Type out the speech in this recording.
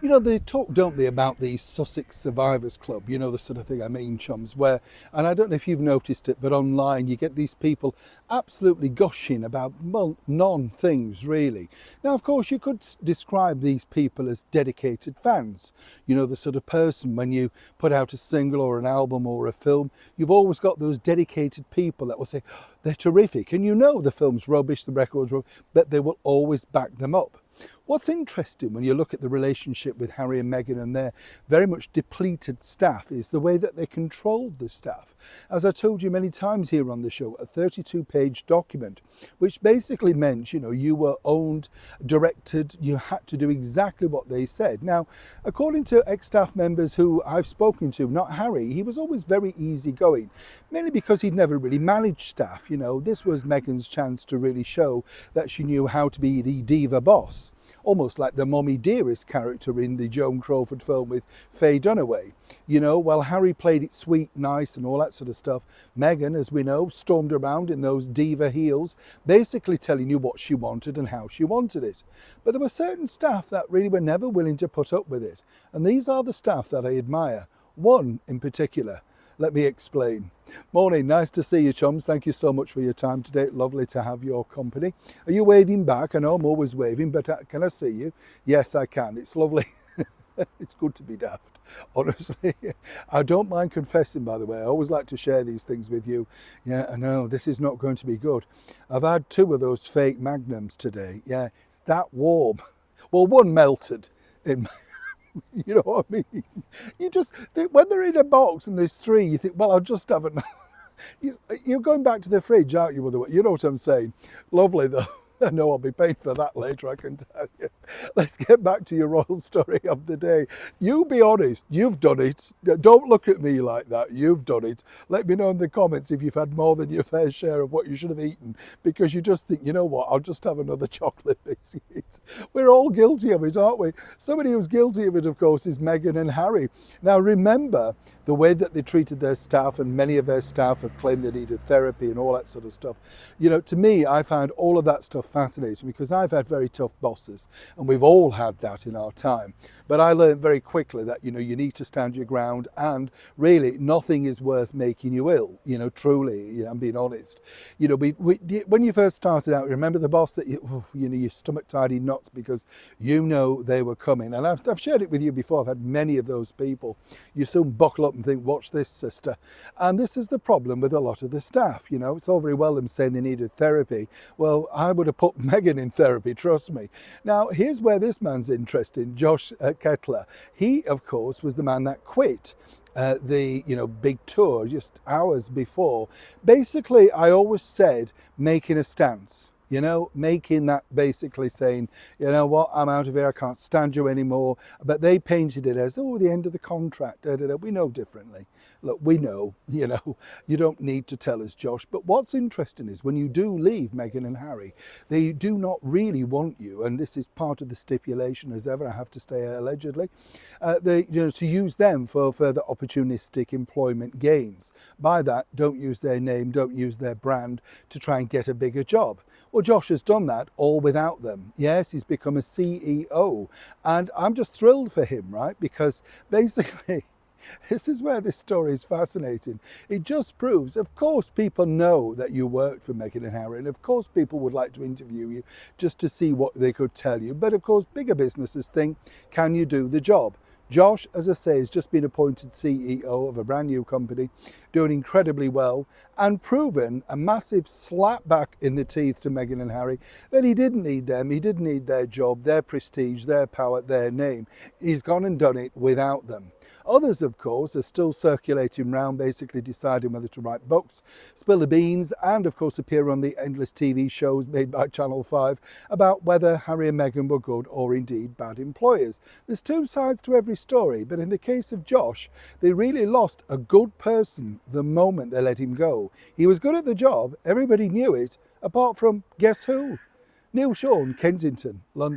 You know, they talk, don't they, about the Sussex Survivors Club, you know, the sort of thing I mean, chums, where, and I don't know if you've noticed it, but online you get these people absolutely gushing about, well, non-things really. Now, of course, you could describe these people as dedicated fans. You know, the sort of person, when you put out a single or an album or a film, you've always got those dedicated people that will say, "Oh, they're terrific," and you know the film's rubbish, the record's rubbish, but they will always back them up. What's interesting when you look at the relationship with Harry and Meghan and their very much depleted staff is the way that they controlled the staff. As I told you many times here on the show, a 32-page document, which basically meant, you know, you were owned, directed, you had to do exactly what they said. Now, according to ex-staff members who I've spoken to, not Harry, he was always very easygoing, mainly because he'd never really managed staff. You know, this was Meghan's chance to really show that she knew how to be the diva boss. Almost like the Mommy Dearest character in the Joan Crawford film with Faye Dunaway. You know, while Harry played it sweet, nice and all that sort of stuff, Meghan, as we know, stormed around in those diva heels, basically telling you what she wanted and how she wanted it. But there were certain staff that really were never willing to put up with it. And these are the staff that I admire. One in particular. Let me explain. Morning, nice to see you, chums. Thank you so much for your time today. Lovely to have your company. Are you waving back? I know I'm always waving, but can I see you? Yes, I can. It's lovely. It's good to be daft, honestly. I don't mind confessing, by the way. I always like to share these things with you. Yeah, I know, this is not going to be good. I've had 2 of those fake magnums today. Yeah, it's that warm. Well, one melted in you know what I mean? You just think, when they're in a box and there's 3, you think, well, I'll just have another. You're going back to the fridge, aren't you? You know what I'm saying? Lovely, though. I know I'll be paying for that later, I can tell you. Let's get back to your royal story of the day. You be honest, you've done it. Don't look at me like that, you've done it. Let me know in the comments if you've had more than your fair share of what you should have eaten, because you just think, you know what, I'll just have another chocolate biscuit. We're all guilty of it, aren't we? Somebody who's guilty of it, of course, is Meghan and Harry. Now remember, the way that they treated their staff, and many of their staff have claimed they needed therapy and all that sort of stuff. You know, to me, I found all of that stuff fascinating because I've had very tough bosses and we've all had that in our time. But I learned very quickly that, you know, you need to stand your ground, and really nothing is worth making you ill, you know, truly, you know, I'm being honest. You know, when you first started out, remember the boss that, you know, your stomach tied in knots because you know they were coming. And I've shared it with you before, I've had many of those people. You soon buckle up and think, watch this, sister. And this is the problem with a lot of the staff. You know, it's all very well them saying they needed therapy. Well, I would have put Meghan in therapy, trust me. Now, here's where this man's interesting, Josh Kettler. He, of course, was the man that quit the, you know, big tour just hours before. Basically, I always said making a stance. You know, making that, basically saying, you know what, I'm out of here, I can't stand you anymore. But they painted it as, oh, the end of the contract. Da, da, da. We know differently. Look, we know, you know, you don't need to tell us, Josh. But what's interesting is when you do leave Meghan and Harry, they do not really want you, and this is part of the stipulation as ever, I have to say allegedly, you know, to use them for further opportunistic employment gains. By that, don't use their name, don't use their brand to try and get a bigger job. Well, Josh has done that all without them. Yes, he's become a CEO, and I'm just thrilled for him, right? Because basically, this is where this story is fascinating. It just proves, of course, people know that you worked for Meghan and Harry, and of course people would like to interview you just to see what they could tell you. But of course, bigger businesses think, can you do the job? Josh, as I say, has just been appointed CEO of a brand new company, doing incredibly well, and proven a massive slap back in the teeth to Meghan and Harry that he didn't need them, he didn't need their job, their prestige, their power, their name. He's gone and done it without them. Others, of course, are still circulating around, basically deciding whether to write books, spill the beans, and of course appear on the endless TV shows made by Channel 5 about whether Harry and Meghan were good or indeed bad employers. There's 2 sides to every story, but in the case of Josh, they really lost a good person the moment they let him go. He was good at the job, everybody knew it, apart from, guess who? Neil Sean, Kensington, London.